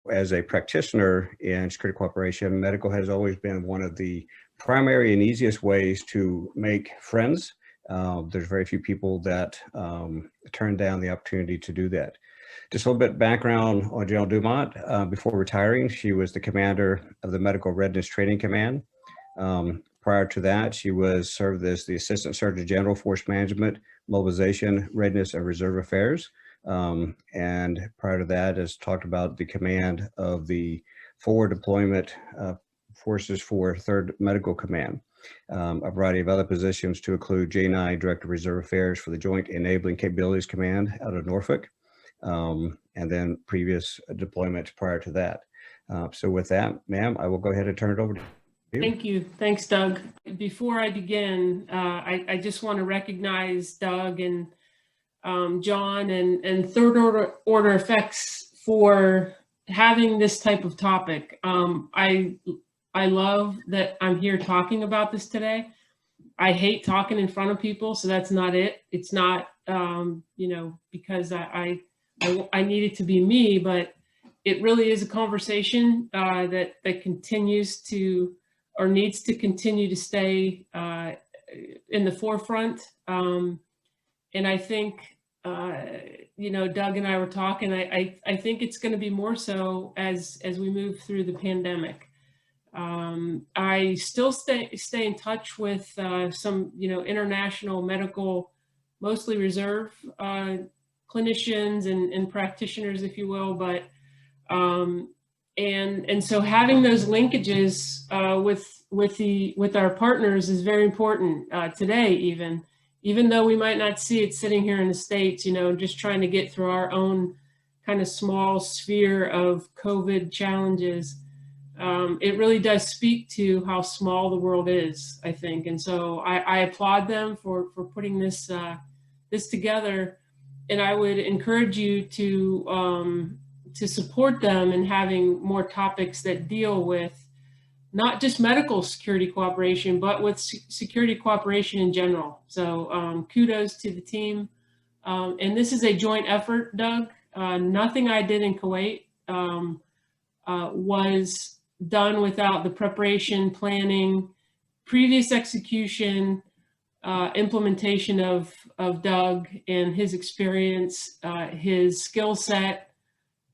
as a practitioner in security cooperation, medical has always been one of the primary and easiest ways to make friends. There's very few people that turn down the opportunity to do that. Just a little bit background on General Dumont. Before retiring, she was the commander of the Medical Readiness Training Command. Prior to that, she served as the Assistant Surgeon General, Force Management, Mobilization, Readiness and Reserve Affairs. And prior to that, as talked about, the command of the forward deployment forces for 3rd Medical Command. A variety of other positions to include J9 Director of Reserve Affairs for the Joint Enabling Capabilities Command out of Norfolk, and then previous deployments prior to that. So with that, ma'am, I will go ahead and turn it over to you. Thank you. Thanks, Doug. Before I begin, I just want to recognize Doug and John and Third Order Effects for having this type of topic. I love that I'm here talking about this today. I hate talking in front of people, so that's not it. It's not, because I need it to be me, but it really is a conversation that continues to, or needs to continue to stay in the forefront. And I think, Doug and I were talking, I think it's going to be more so as we move through the pandemic. I still stay in touch with some, international medical, mostly reserve clinicians and practitioners, if you will, but and so having those linkages with our partners is very important today, even though we might not see it sitting here in the States, just trying to get through our own kind of small sphere of COVID challenges. It really does speak to how small the world is, I think. And so I applaud them for putting this together. And I would encourage you to support them in having more topics that deal with not just medical security cooperation, but with security cooperation in general. So kudos to the team. And this is a joint effort, Doug. Nothing I did in Kuwait was done without the preparation, planning, previous execution, implementation of Doug and his experience, his skill set.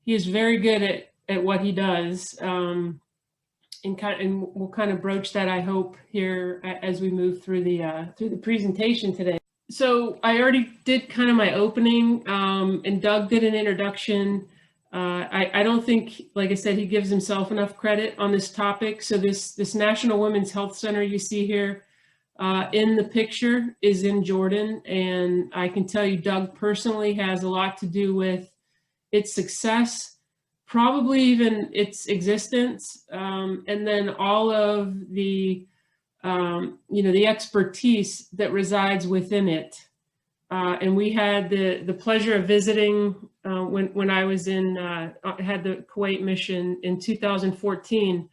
He is very good at what he does, and we'll kind of broach that, I hope, here as we move through the presentation today. So I already did kind of my opening, and Doug did an introduction. I don't think, like I said, he gives himself enough credit on this topic. So this National Women's Health Center you see here in the picture is in Jordan. And I can tell you Doug personally has a lot to do with its success, probably even its existence, and then all of the, the expertise that resides within it. And we had the pleasure of visiting when I was had the Kuwait mission in 2014.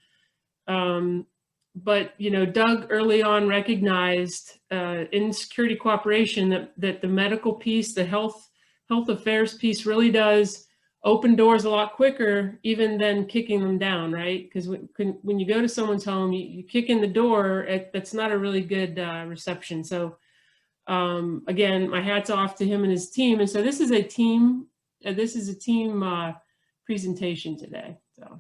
But, Doug early on recognized in security cooperation that the medical piece, the health affairs piece really does open doors a lot quicker even than kicking them down, right? Because when you go to someone's home, you kick in the door, that's not a really good reception. So again, my hat's off to him and his team. And so this is a team presentation today. So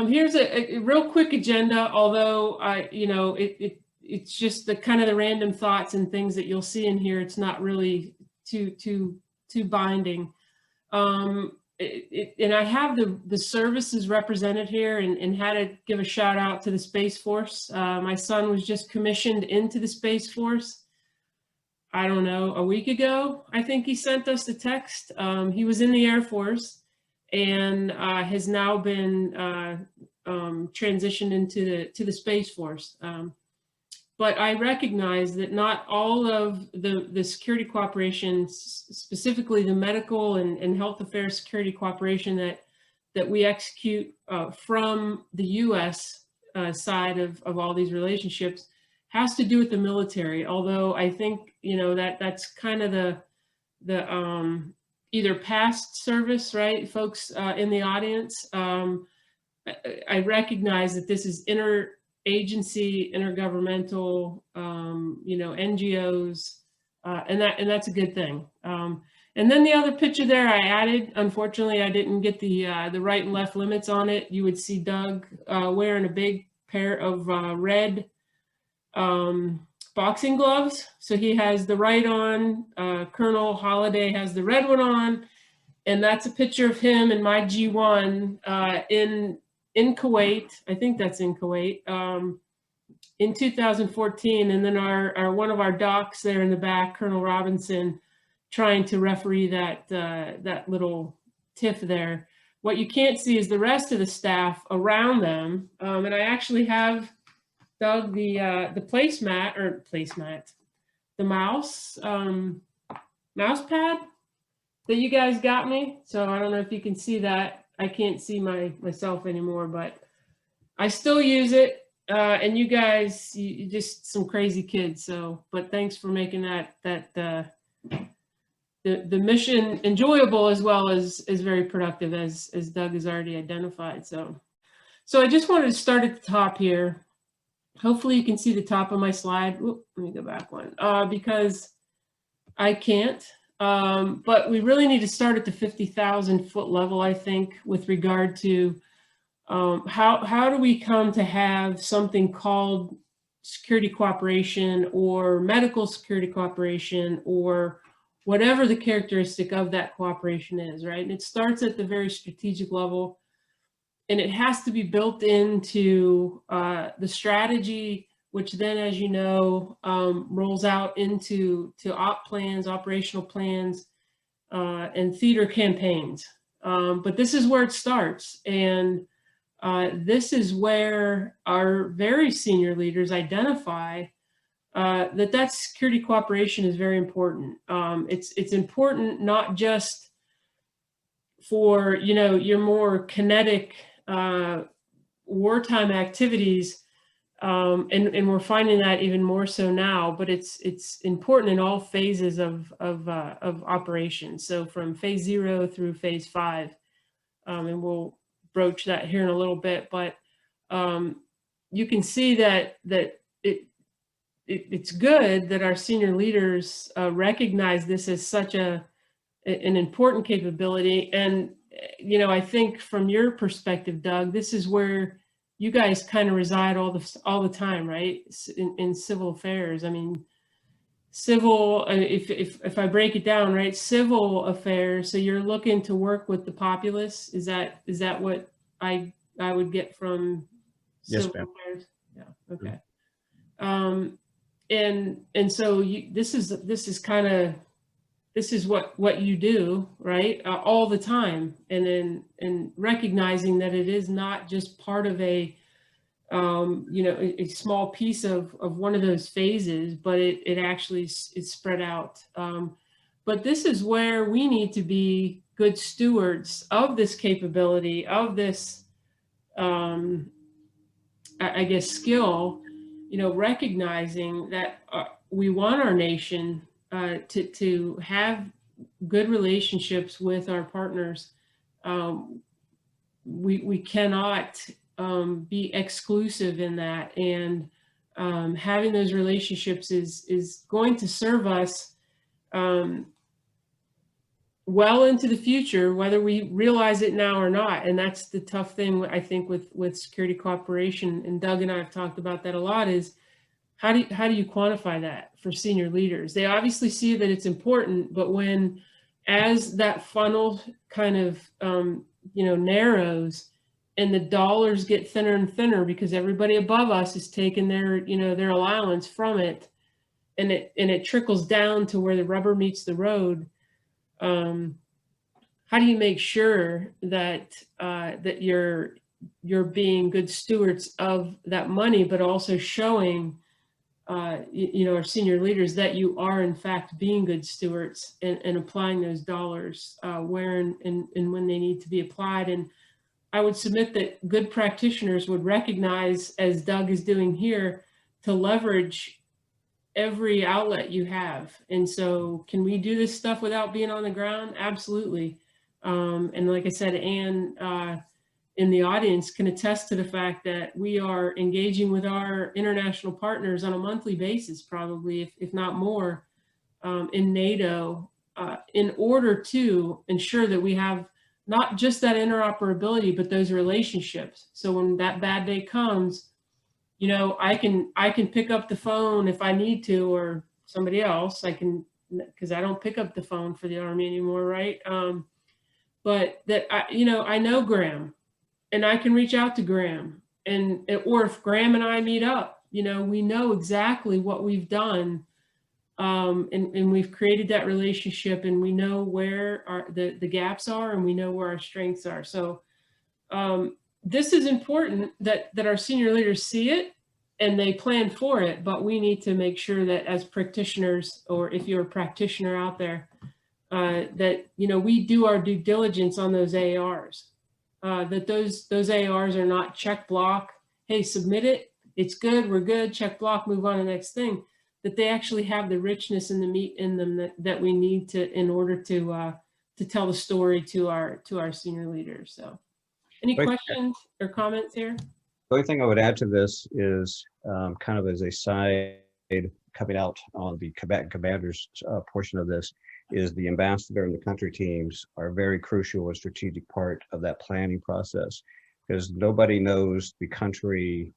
here's a real quick agenda, although it's just the kind of the random thoughts and things that you'll see in here. It's not really too binding. And I have the services represented here and had to give a shout out to the Space Force. My son was just commissioned into the Space Force, I don't know, a week ago. I think he sent us the text. He was in the Air Force and has now been transitioned into the Space Force. But I recognize that not all of the security cooperation, specifically the medical and health affairs security cooperation that we execute from the U.S. Side of all these relationships, has to do with the military. Although I think that's kind of the either past service, right, folks in the audience. I recognize that this is interagency, intergovernmental, NGOs, and that's a good thing. And then the other picture there I added, unfortunately, I didn't get the right and left limits on it. You would see Doug wearing a big pair of red boxing gloves. So he has the right on, Colonel Holiday has the red one on, and that's a picture of him and my G1 in Kuwait. I think that's in Kuwait, in 2014. And then our one of our docs there in the back, Colonel Robinson, trying to referee that little tiff there. What you can't see is the rest of the staff around them. And I actually have, Doug, the mouse pad that you guys got me. So I don't know if you can see that. I can't see myself anymore, but I still use it. And you guys, you just some crazy kids. So, but thanks for making the mission enjoyable as well as very productive, as Doug has already identified. So I just wanted to start at the top here. Hopefully you can see the top of my slide. Oop, let me go back one, because I can't. But we really need to start at the 50,000 foot level, I think, with regard to how do we come to have something called security cooperation or medical security cooperation or whatever the characteristic of that cooperation is, right? And it starts at the very strategic level, and it has to be built into the strategy, which then, as you know, rolls out into op plans, operational plans, and theater campaigns. But this is where it starts. And this is where our very senior leaders identify that security cooperation is very important. It's important not just for, your more kinetic wartime activities, and we're finding that even more so now, but it's important in all phases of operations. So from phase 0 through phase 5, and we'll broach that here in a little bit, but you can see that it's good that our senior leaders recognize this as such an important capability. And I think from your perspective, Doug, this is where you guys kind of reside all the time, right? In civil affairs. I mean, civil, if I break it down, right? Civil affairs. So you're looking to work with the populace. Is that what I would get from civil affairs? Yeah. Okay. And so this is what you do, right? All the time, and recognizing that it is not just part of a small piece of one of those phases, but it actually is spread out. But this is where we need to be good stewards of this capability, of this, I guess, skill, recognizing that we want our nation to have good relationships with our partners. We cannot be exclusive in that, and having those relationships is going to serve us well into the future, whether we realize it now or not. And that's the tough thing, I think, with security cooperation. And Doug and I have talked about that a lot, is how do you quantify that for senior leaders? They obviously see that it's important, but as that funnel kind of narrows, and the dollars get thinner and thinner because everybody above us is taking their allowance from it, and it trickles down to where the rubber meets the road. How do you make sure that you're being good stewards of that money, but also showing our senior leaders that you are in fact being good stewards and applying those dollars where and when they need to be applied? And I would submit that good practitioners would recognize, as Doug is doing here, to leverage every outlet you have. And so can we do this stuff without being on the ground? Absolutely. And like I said, Anne in the audience can attest to the fact that we are engaging with our international partners on a monthly basis, probably, if not more, in NATO, in order to ensure that we have not just that interoperability, but those relationships. So when that bad day comes, you know, I can pick up the phone if I need to, or somebody else. I can, because I don't pick up the phone for the Army anymore, right? But that I know Graham, and I can reach out to Graham, or if Graham and I meet up, you know, we know exactly what we've done, and we've created that relationship, and we know where the gaps are, and we know where our strengths are. So this is important that our senior leaders see it and they plan for it, but we need to make sure that as practitioners, or if you're a practitioner out there, that, you know, we do our due diligence on those ARs, that those ARs are not check block, hey, submit it, it's good, we're good, check block, move on to the next thing, that they actually have the richness and the meat in them that we need to, in order to tell the story to our senior leaders. So any questions or comments here? The only thing I would add to this is kind of as a side coming out on the combatant commanders portion of this, is the ambassador and the country teams are very crucial and strategic part of that planning process, because nobody knows the country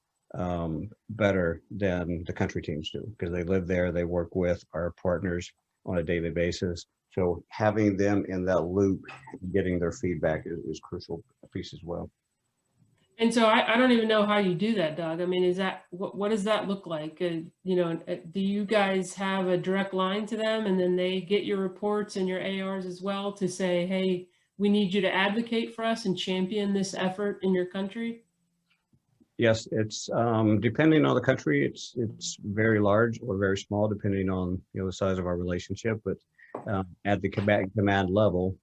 better than the country teams do, because they live there, they work with our partners on a daily basis. So having them in that loop, getting their feedback is crucial piece as well. And so I don't even know how you do that, Doug. I mean, is that, what does that look like? You know, do you guys have a direct line to them, and then they get your reports and your ARs as well to say, hey, we need you to advocate for us and champion this effort in your country? Yes, it's depending on the country, it's very large or very small, depending on, you know, the size of our relationship. But at the combatant command level,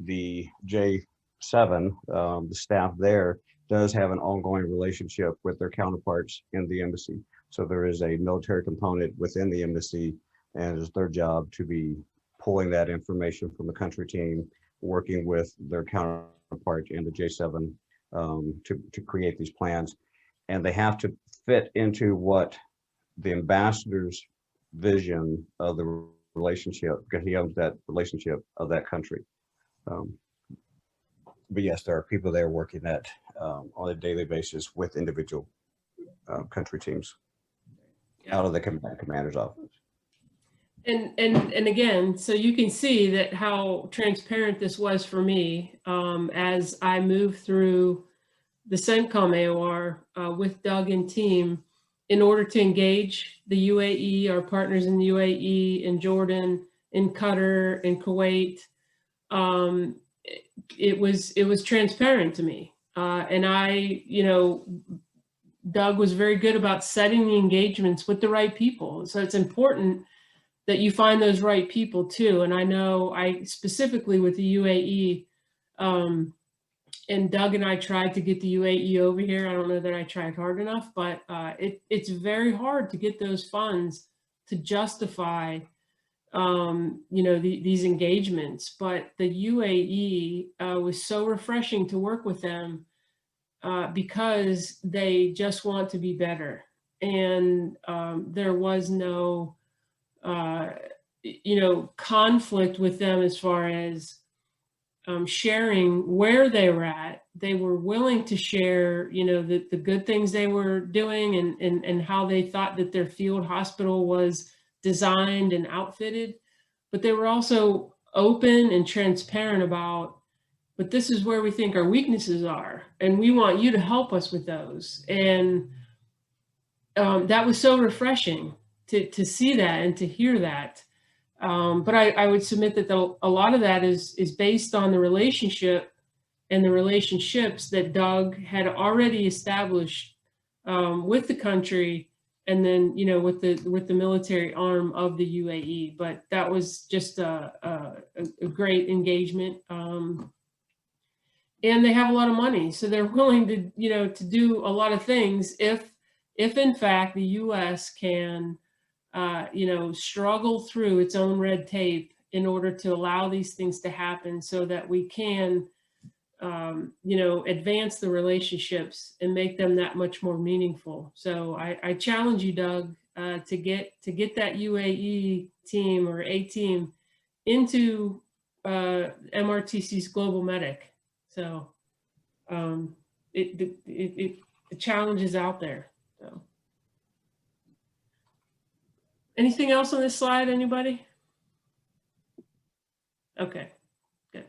the J7, the staff there does have an ongoing relationship with their counterparts in the embassy. So there is a military component within the embassy, and it's their job to be pulling that information from the country team, working with their counterpart in the J7 to create these plans. And they have to fit into what the ambassador's vision of the relationship, because he owns that relationship of that country. But yes, there are people there working that on a daily basis with individual country teams out of the commander's office. And again, so you can see that how transparent this was for me as I moved through the CENTCOM AOR with Doug and team in order to engage the UAE, our partners in the UAE, in Jordan, in Qatar, in Kuwait. It was transparent to me. And I, you know, Doug was very good about setting the engagements with the right people. So it's important that you find those right people too. And I know I specifically with the UAE, and Doug and I tried to get the UAE over here. I don't know that I tried hard enough, but it's very hard to get those funds to justify, you know, these engagements. But the UAE was so refreshing to work with them because they just want to be better. And there was no, you know, conflict with them as far as sharing where they were at. They were willing to share, you know, the good things they were doing and how they thought that their field hospital was designed and outfitted. But they were also open and transparent about, but this is where we think our weaknesses are, and we want you to help us with those. And that was so refreshing to see that and to hear that. But I would submit that a lot of that is based on the relationship and the relationships that Doug had already established with the country, and then, you know, with the military arm of the UAE. But that was just a great engagement. And they have a lot of money, so they're willing to, you know, to do a lot of things if in fact the U.S. can you know, struggle through its own red tape in order to allow these things to happen so that we can, you know, advance the relationships and make them that much more meaningful. So I challenge you, Doug, to get that UAE team or a team into MRTC's Global Medic. So the challenge is out there. So. Anything else on this slide, anybody? Okay, good.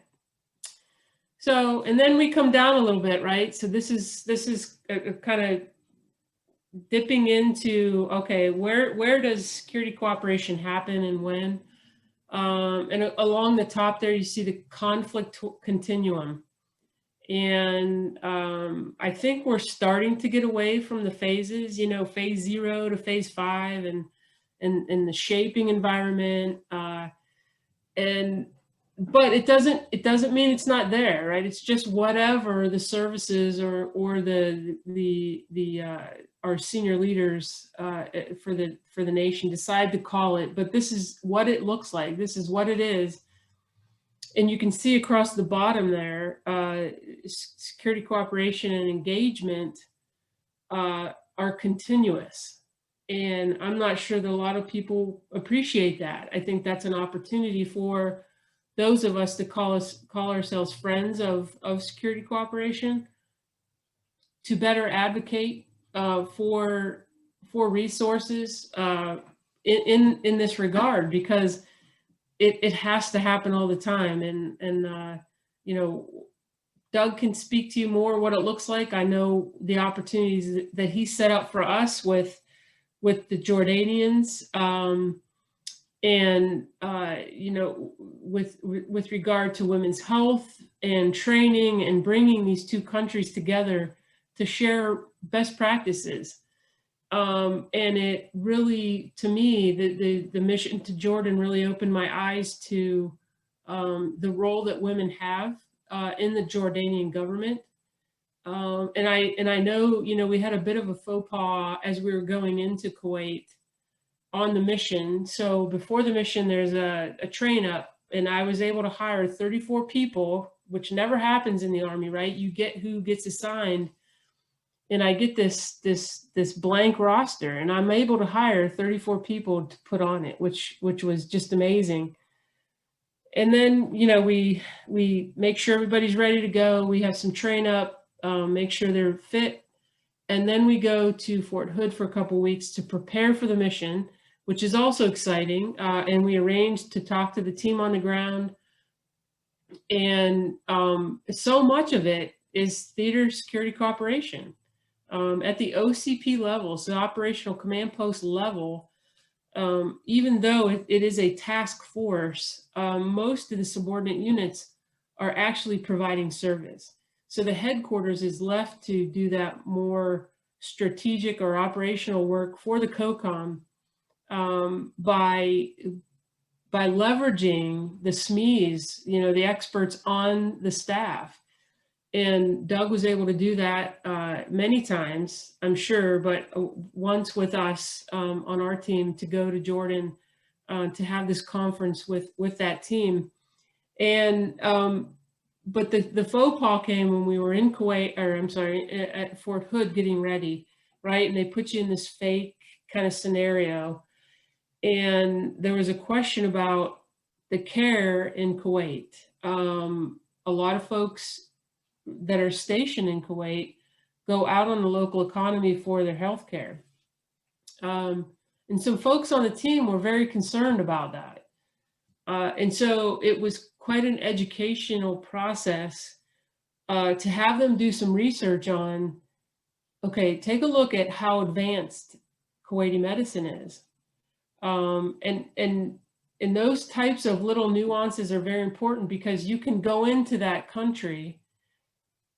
So, and then we come down a little bit, right? So this is a kind of dipping into, okay, where does security cooperation happen and when? And along the top there, you see the conflict continuum. And I think we're starting to get away from the phases, you know, phase 0 to phase 5 and the shaping environment. But it doesn't mean it's not there, right? It's just whatever the services or our senior leaders for the nation decide to call it. But this is what it looks like. This is what it is. And you can see across the bottom there, security cooperation and engagement are continuous. And I'm not sure that a lot of people appreciate that. I think that's an opportunity for those of us to call ourselves friends of security cooperation to better advocate for resources in this regard, because it has to happen all the time. And you know, Doug can speak to you more what it looks like. I know the opportunities that he set up for us with the Jordanians, and you know, with regard to women's health and training and bringing these two countries together to share best practices. And it really, to me, the mission to Jordan really opened my eyes to the role that women have in the Jordanian government. And I know, you know, we had a bit of a faux pas as we were going into Kuwait on the mission. So before the mission, there's a train up, and I was able to hire 34 people, which never happens in the Army, right? You get who gets assigned. And I get this blank roster, and I'm able to hire 34 people to put on it, which was just amazing. And then, you know, we make sure everybody's ready to go. We have some train up, make sure they're fit. And then we go to Fort Hood for a couple of weeks to prepare for the mission, which is also exciting. And we arranged to talk to the team on the ground. And so much of it is theater security cooperation. At the OCP level, so operational command post level, even though it is a task force, most of the subordinate units are actually providing service. So the headquarters is left to do that more strategic or operational work for the COCOM by leveraging the SMEs, you know, the experts on the staff. And Doug was able to do that many times, I'm sure, but once with us on our team to go to Jordan to have this conference with that team. And but the faux pas came when we were in Kuwait, or I'm sorry, at Fort Hood getting ready, right? And they put you in this fake kind of scenario. And there was a question about the care in Kuwait. A lot of folks that are stationed in Kuwait go out on the local economy for their health care. And some folks on the team were very concerned about that. And so it was quite an educational process to have them do some research on, okay, take a look at how advanced Kuwaiti medicine is. And those types of little nuances are very important, because you can go into that country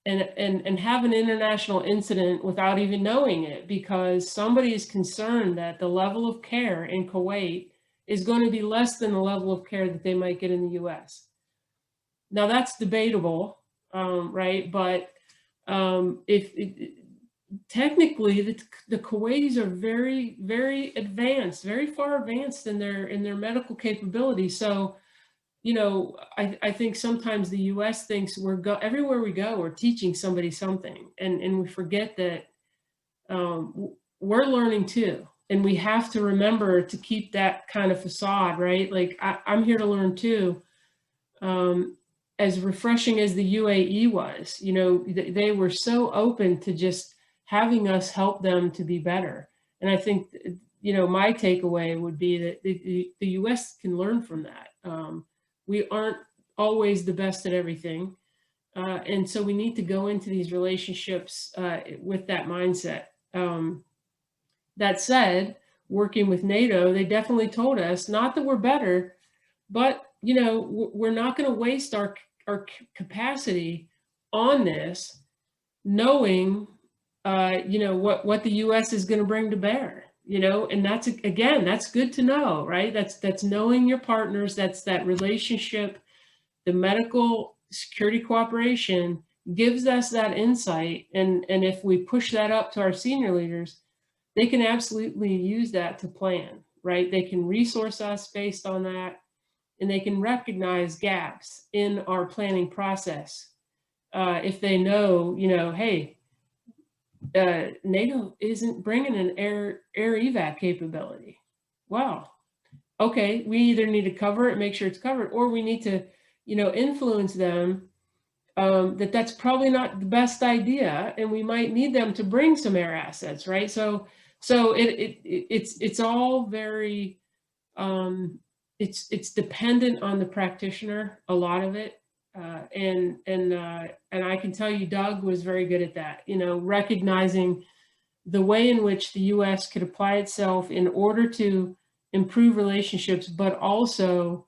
and have an international incident without even knowing it, because somebody is concerned that the level of care in Kuwait is going to be less than the level of care that they might get in the US. Now that's debatable, right? But technically the Kuwaitis are very, very advanced, very far advanced in their medical capability. So, you know, I think sometimes the US thinks everywhere we go, we're teaching somebody something, and we forget that we're learning too. And we have to remember to keep that kind of facade, right? Like I'm here to learn too. As refreshing as the UAE was, you know, they were so open to just having us help them to be better. And I think, you know, my takeaway would be that the US can learn from that. We aren't always the best at everything. And so we need to go into these relationships with that mindset. That said, working with NATO, they definitely told us not that we're better, but you know, we're not going to waste our capacity on this, knowing, you know, what the U.S. is going to bring to bear. You know, and that's, again, that's good to know, right? That's knowing your partners. That's that relationship. The medical security cooperation gives us that insight, and if we push that up to our senior leaders, they can absolutely use that to plan, right? They can resource us based on that, and they can recognize gaps in our planning process. If they know, you know, hey, NATO isn't bringing an air evac capability. Wow. Okay, we either need to cover it, make sure it's covered, or we need to, you know, influence them that that's probably not the best idea, and we might need them to bring some air assets, right? So it's all very it's dependent on the practitioner, a lot of it, and I can tell you, Doug was very good at that. You know, recognizing the way in which the U.S. could apply itself in order to improve relationships, but also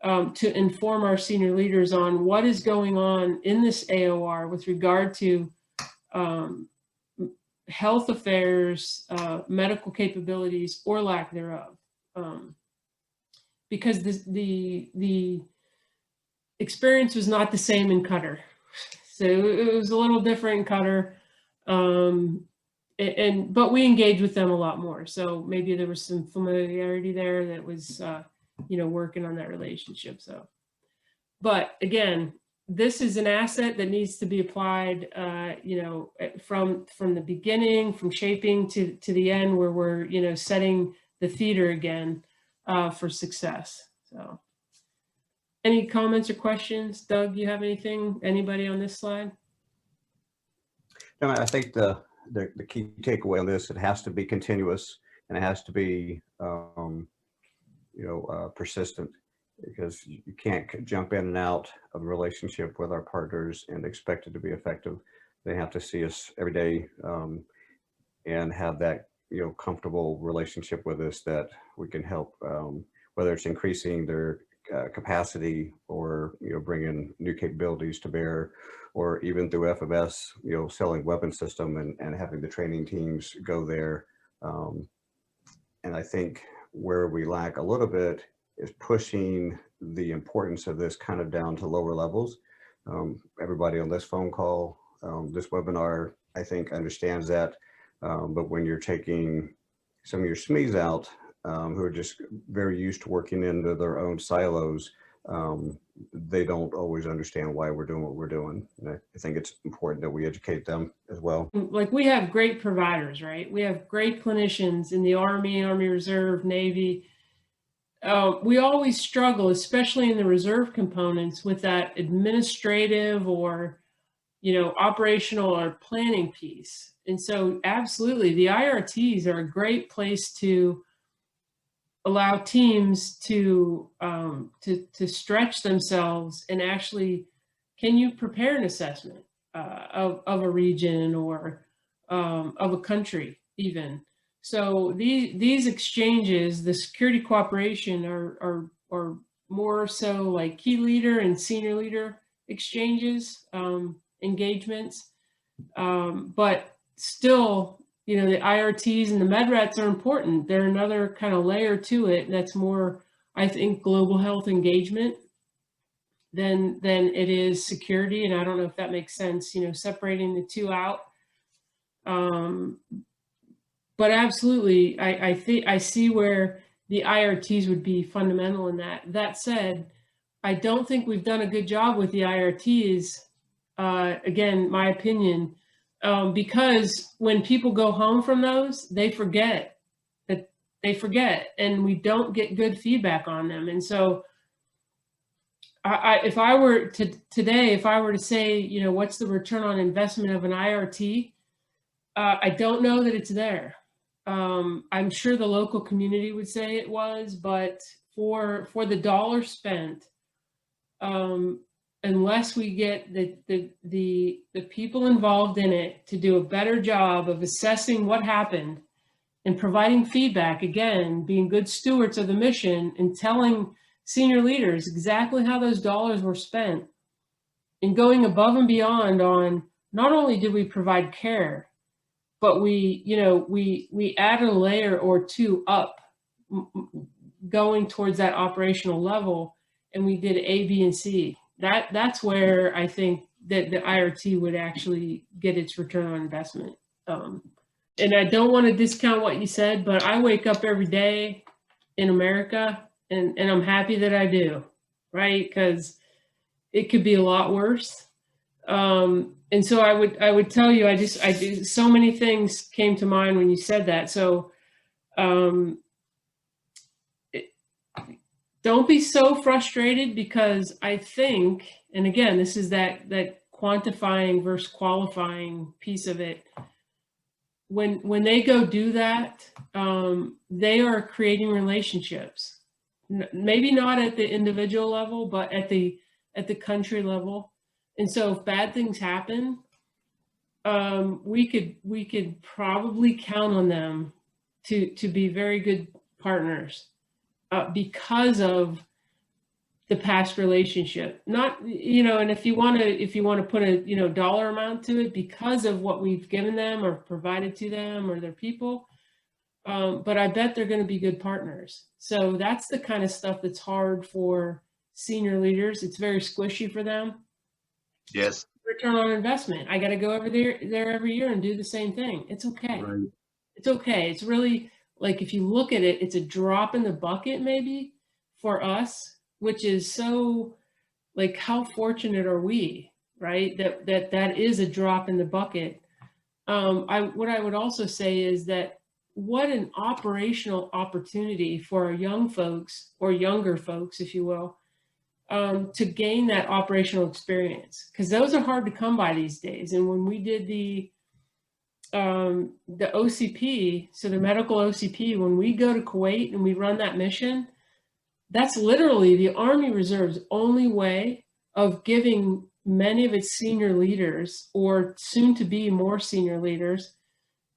to inform our senior leaders on what is going on in this AOR with regard to health affairs, medical capabilities, or lack thereof. Because the experience was not the same in Qatar. So it was a little different in Qatar. But we engaged with them a lot more. So maybe there was some familiarity there that was, you know, working on that relationship. So, but again, this is an asset that needs to be applied, you know, from the beginning, from shaping to the end, where we're, you know, setting the theater again for success. So, any comments or questions? Doug, you have anything? Anybody on this slide? No, I think the key takeaway on this, it has to be continuous, and it has to be, persistent, because you can't jump in and out of a relationship with our partners and expect it to be effective. They have to see us every day and have that, you know, comfortable relationship with us that we can help, whether it's increasing their capacity, or, you know, bringing new capabilities to bear, or even through FMS, you know, selling weapon system and having the training teams go there. And I think where we lack a little bit is pushing the importance of this kind of down to lower levels. Everybody on this phone call, this webinar, I think understands that. But when you're taking some of your SMEs out, who are just very used to working into their own silos, they don't always understand why we're doing what we're doing. And I think it's important that we educate them as well. Like, we have great providers, right? We have great clinicians in the Army, Army Reserve, Navy. We always struggle, especially in the reserve components, with that administrative or, you know, operational or planning piece. And so absolutely, the IRTs are a great place to allow teams to stretch themselves and actually, can you prepare an assessment of a region or of a country even? So these exchanges, the security cooperation, are more so like key leader and senior leader exchanges, engagements, but still, you know, the IRTs and the MEDRATs are important. They're another kind of layer to it that's more, I think, global health engagement than it is security. And I don't know if that makes sense, you know, separating the two out. But absolutely, I think I see where the IRTs would be fundamental in that. That said, I don't think we've done a good job with the IRTs. Again, my opinion, because when people go home from those, they forget, and we don't get good feedback on them. And so, if I were to today, if I were to say, you know, what's the return on investment of an IRT, I don't know that it's there. I'm sure the local community would say it was, but for the dollar spent, unless we get the people involved in it to do a better job of assessing what happened and providing feedback, again, being good stewards of the mission and telling senior leaders exactly how those dollars were spent, and going above and beyond on not only did we provide care, but we, you know, we added a layer or two up, going towards that operational level, and we did A, B, and C. That's where I think that the IRT would actually get its return on investment. And I don't want to discount what you said, but I wake up every day in America, and I'm happy that I do, right? Because it could be a lot worse. And so I would tell you, I do, so many things came to mind when you said that. So don't be so frustrated, because I think, and again, this is that quantifying versus qualifying piece of it. When they go do that, they are creating relationships, maybe not at the individual level, but at the country level. And so if bad things happen, we could probably count on them to be very good partners, because of the past relationship. Not, you know, and if you want to put a, you know, dollar amount to it, because of what we've given them or provided to them or their people. But I bet they're going to be good partners. So that's the kind of stuff that's hard for senior leaders. It's very squishy for them. Yes. Return on investment. I got to go over there every year and do the same thing. It's okay. Right. It's okay. It's really, like, if you look at it, it's a drop in the bucket maybe for us, which is so, like, how fortunate are we, right? That is a drop in the bucket. What I would also say is that what an operational opportunity for our young folks, or younger folks, if you will, to gain that operational experience, because those are hard to come by these days. And when we did the OCP, so the medical OCP, when we go to Kuwait and we run that mission, that's literally the Army Reserve's only way of giving many of its senior leaders, or soon to be more senior leaders,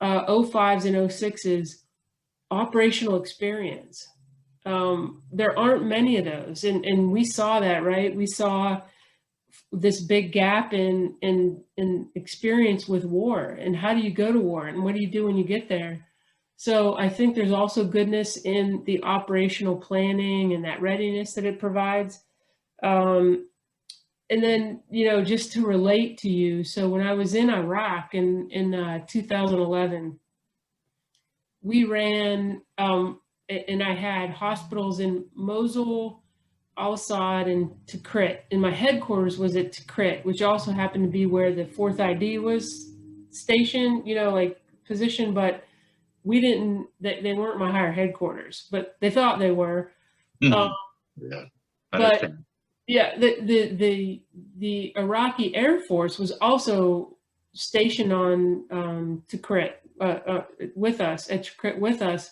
05s and 06s, operational experience. There aren't many of those. And we saw that, right? We saw this big gap in experience with war, and how do you go to war, and what do you do when you get there? So I think there's also goodness in the operational planning and that readiness that it provides. And then, you know, just to relate to you, so when I was in Iraq in 2011, we ran, and I had hospitals in Mosul, Al-Assad, and Tikrit. And my headquarters was at Tikrit, which also happened to be where the 4th ID was stationed, you know, like positioned, but we didn't, they weren't my higher headquarters, but they thought they were. Yeah. But yeah, the Iraqi Air Force was also stationed on Tikrit with us, at Tikrit with us.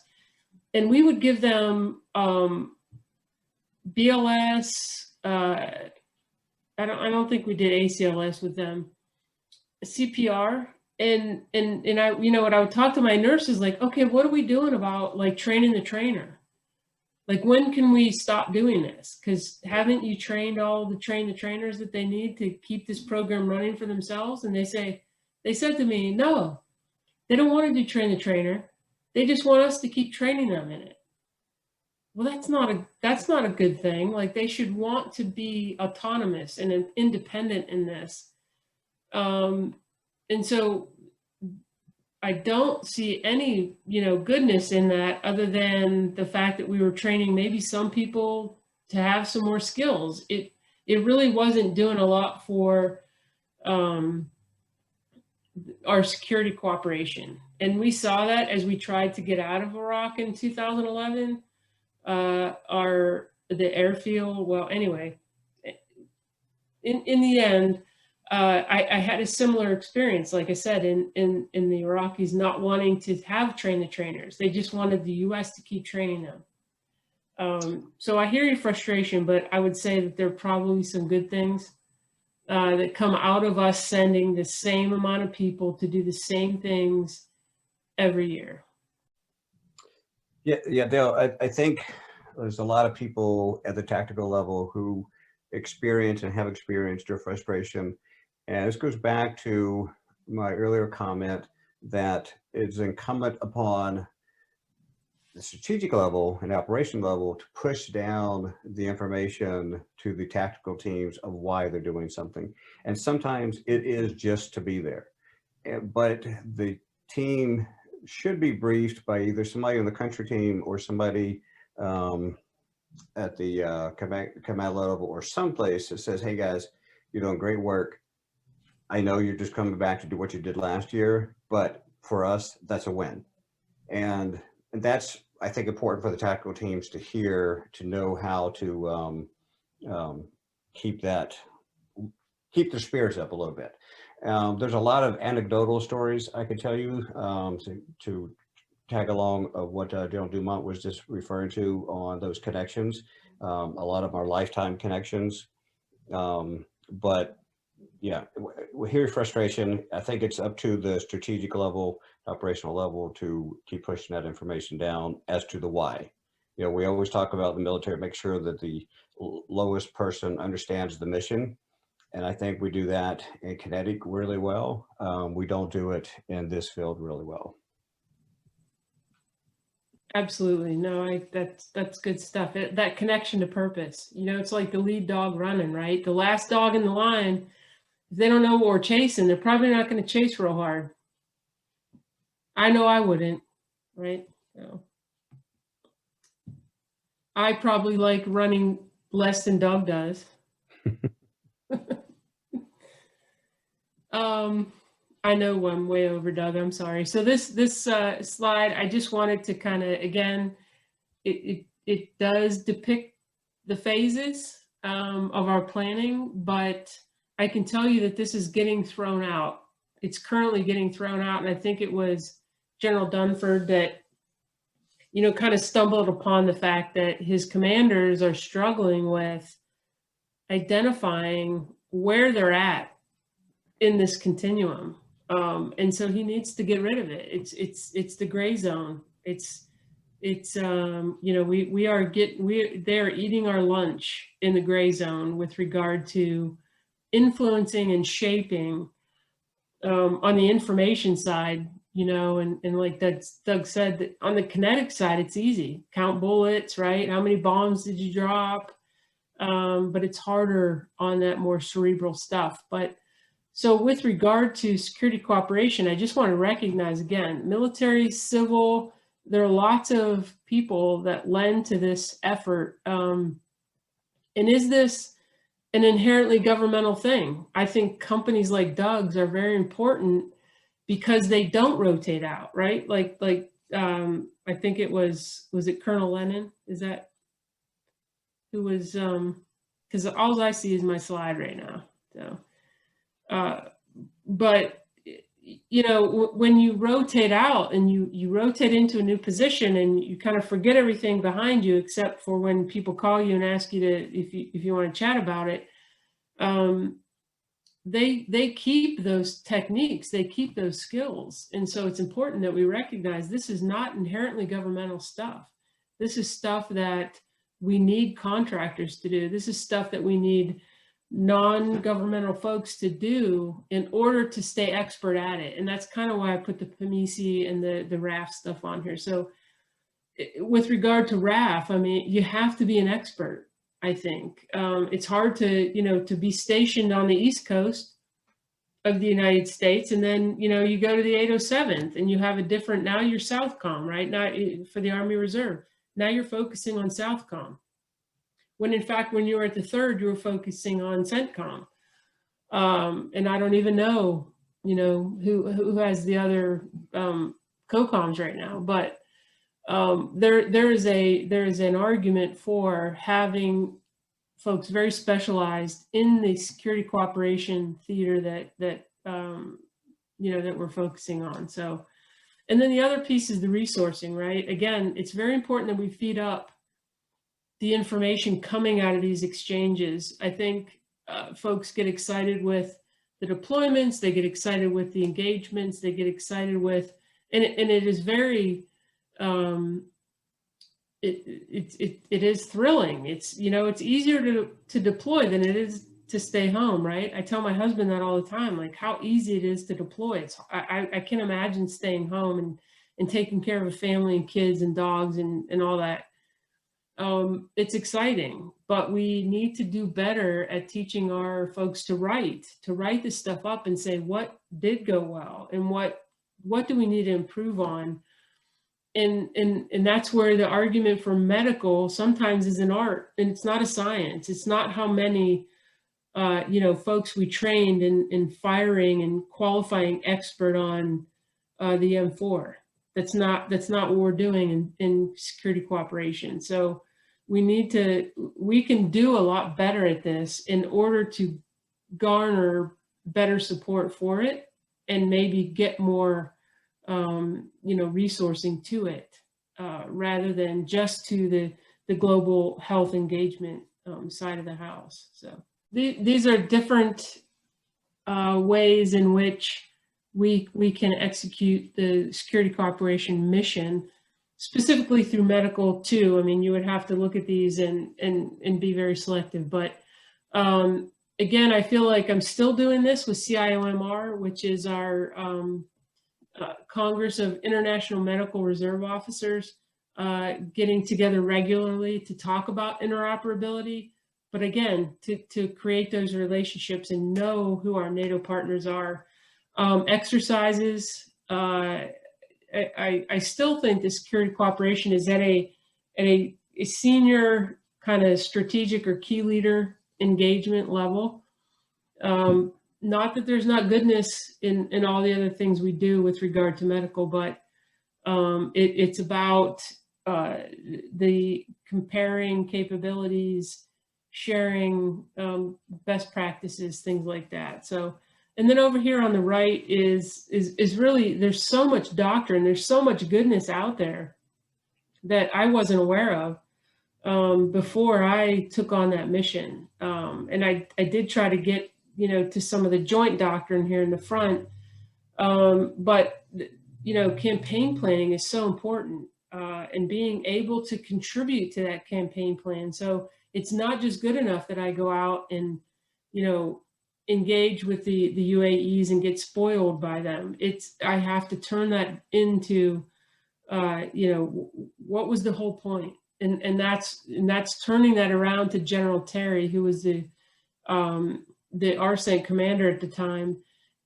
And we would give them BLS. I don't think we did ACLS with them. CPR, and I, you know, what I would talk to my nurses, like, okay, what are we doing about, like, training the trainer? Like, when can we stop doing this? Because haven't you trained all the trainers that they need to keep this program running for themselves? And they said to me, no, they don't want to do train the trainer. They just want us to keep training them in it. Well, that's not a good thing. Like, they should want to be autonomous and independent in this. And so I don't see any, goodness in that, other than the fact that we were training maybe some people to have some more skills. It really wasn't doing a lot for our security cooperation. And we saw that as we tried to get out of Iraq in 2011. The airfield, well, anyway, in the end, I had a similar experience, like I said, in the Iraqis not wanting to train the trainers. They just wanted the US to keep training them. So I hear your frustration, but I would say that there are probably some good things that come out of us sending the same amount of people to do the same things every year. Yeah, Dale, I think there's a lot of people at the tactical level who experience and have experienced your frustration. And this goes back to my earlier comment that it's incumbent upon the strategic level and operation level to push down the information to the tactical teams of why they're doing something. And sometimes it is just to be there. But the team should be briefed by either somebody on the country team or somebody at the command level or someplace that says, hey guys, you're doing great work. I know you're just coming back to do what you did last year, but for us, that's a win. And that's, I think, important for the tactical teams to hear, to know how to keep their spirits up a little bit. There's a lot of anecdotal stories I could tell you to tag along of what General Dumont was just referring to on those connections. A lot of our lifetime connections. But yeah, we hear frustration. I think it's up to the strategic level, operational level, to keep pushing that information down as to the why. We always talk about the military, make sure that the lowest person understands the mission. And I think we do that in kinetic really well. We don't do it in this field really well. Absolutely. No, that's good stuff. That connection to purpose, it's like the lead dog running, right? The last dog in the line, if they don't know what we're chasing, they're probably not going to chase real hard. I know I wouldn't, right? So I probably like running less than Doug does. I know I'm way over, Doug. I'm sorry. So this slide, I just wanted to kind of, again, it does depict the phases of our planning, but I can tell you that this is getting thrown out. It's currently getting thrown out, and I think it was General Dunford that, kind of stumbled upon the fact that his commanders are struggling with identifying where they're at in this continuum. And so he needs to get rid of it. It's the gray zone. They're eating our lunch in the gray zone with regard to influencing and shaping on the information side, and like Doug said, that on the kinetic side, it's easy. Count bullets, right? How many bombs did you drop? But it's harder on that more cerebral stuff. So with regard to security cooperation, I just want to recognize again, military, civil, there are lots of people that lend to this effort. And is this an inherently governmental thing? I think companies like Doug's are very important because they don't rotate out, right? Like I think was it Colonel Lennon? Is that who was, because all I see is my slide right now. So. But when you rotate out and you rotate into a new position and you kind of forget everything behind you except for when people call you and ask you if you want to chat about it, they keep those techniques, they keep those skills. And so it's important that we recognize this is not inherently governmental stuff. This is stuff that we need contractors to do. This is stuff that we need non-governmental folks to do in order to stay expert at it. And that's kind of why I put the PMISI and the RAF stuff on here. So with regard to RAF, I mean, you have to be an expert, I think. It's hard to be stationed on the East Coast of the United States. And then, you go to the 807th and you have a different, now you're Southcom, right? Now for the Army Reserve. Now you're focusing on Southcom. When in fact, when you were at the 3rd, you were focusing on CENTCOM. And I don't even know, who has the other COCOMs right now, but there is an argument for having folks very specialized in the security cooperation theater that we're focusing on. So, and then the other piece is the resourcing, right? Again, it's very important that we feed up the information coming out of these exchanges. I think folks get excited with the deployments, they get excited with the engagements, they get excited with, and it is very, it is thrilling. It's, it's easier to deploy than it is to stay home, right? I tell my husband that all the time, like how easy it is to deploy. I can't imagine staying home and taking care of a family and kids and dogs and all that. It's exciting, but we need to do better at teaching our folks to write this stuff up and say, what did go well and what do we need to improve on? And that's where the argument for medical sometimes is an art and it's not a science. It's not how many, folks we trained in firing and qualifying expert on the M4. That's not what we're doing in security cooperation. So we can do a lot better at this in order to garner better support for it and maybe get more resourcing to it rather than just to the global health engagement side of the house. So these are different ways in which we can execute the security cooperation mission, specifically through medical too. I mean, you would have to look at these and be very selective. But again, I feel like I'm still doing this with CIOMR, which is our Congress of International Medical Reserve Officers, getting together regularly to talk about interoperability. But again, to create those relationships and know who our NATO partners are. Exercises, I still think the security cooperation is at a senior kind of strategic or key leader engagement level. Not that there's not goodness in all the other things we do with regard to medical, but it's about the comparing capabilities, sharing best practices, things like that. So, and then over here on the right is really, there's so much doctrine, there's so much goodness out there that I wasn't aware of before I took on that mission. And I did try to get, to some of the joint doctrine here in the front. But, campaign planning is so important and being able to contribute to that campaign plan. So it's not just good enough that I go out and, engage with the UAEs and get spoiled by them. I have to turn that into, what was the whole point? And that's turning that around to General Terry, who was the RSENC commander at the time,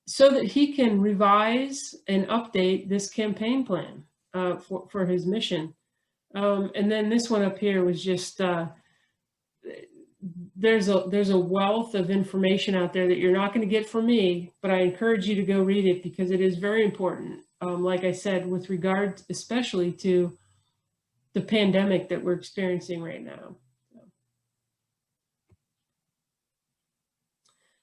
so that he can revise and update this campaign plan for his mission. And then this one up here was just, there's a wealth of information out there that you're not going to get from me, but I encourage you to go read it because it is very important. Like I said, with regard especially to the pandemic that we're experiencing right now.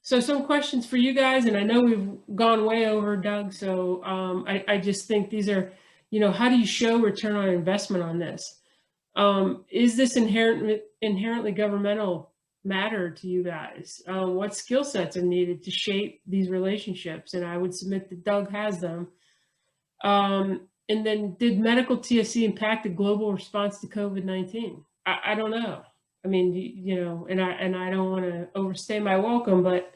So some questions for you guys, and I know we've gone way over, Doug. So I just think these are, how do you show return on investment on this? Is this inherently governmental matter to you guys? What skill sets are needed to shape these relationships? And I would submit that Doug has them. And then did medical TSC impact the global response to COVID-19? I don't know. I mean, and I don't want to overstay my welcome, but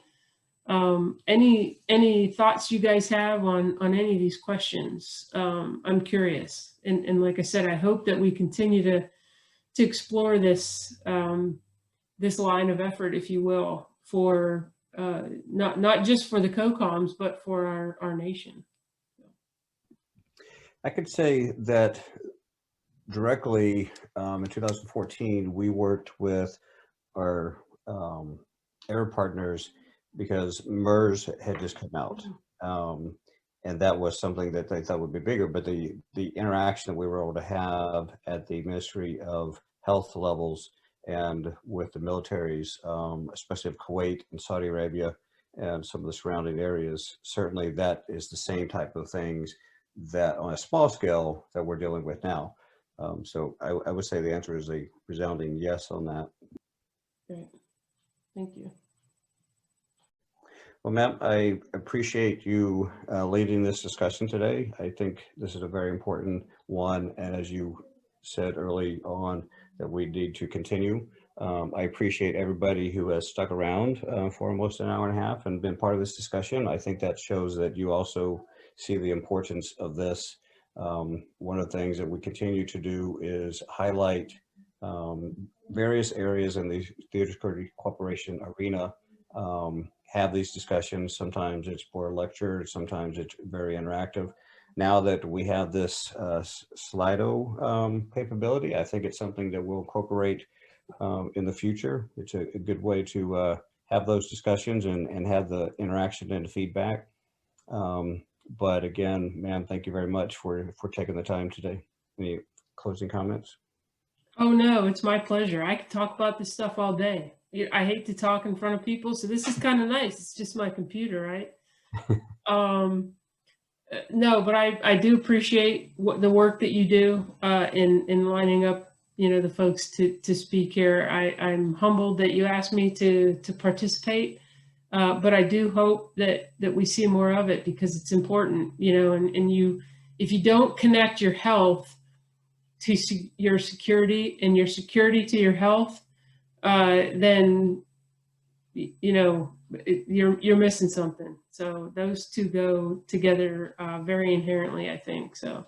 any thoughts you guys have on any of these questions? I'm curious. And like I said, I hope that we continue to explore this, this line of effort, if you will, for not just for the COCOMs, but for our nation. I could say that directly in 2014, we worked with our air partners because MERS had just come out. And that was something that they thought would be bigger, but the interaction that we were able to have at the Ministry of Health levels and with the militaries, especially of Kuwait and Saudi Arabia and some of the surrounding areas, certainly that is the same type of things that on a small scale that we're dealing with now. So I would say the answer is a resounding yes on that. Great. Thank you. Well, ma'am, I appreciate you leading this discussion today. I think this is a very important one. And as you said early on, that we need to continue. I appreciate everybody who has stuck around for almost an hour and a half and been part of this discussion. I think that shows that you also see the importance of this. One of the things that we continue to do is highlight various areas in the theater security cooperation arena, have these discussions. Sometimes it's more lecture, sometimes it's very interactive. Now that we have this Slido capability, I think it's something that we'll incorporate in the future. It's a good way to have those discussions and have the interaction and the feedback. But again, ma'am, thank you very much for taking the time today. Any closing comments? Oh, no, it's my pleasure. I could talk about this stuff all day. I hate to talk in front of people, so this is kind of nice. It's just my computer, right? No, but I do appreciate the work that you do in lining up, the folks to speak here. I'm humbled that you asked me to participate, but I do hope that we see more of it because it's important, and if you don't connect your health to your security and your security to your health, then you're missing something. So those two go together very inherently, I think. So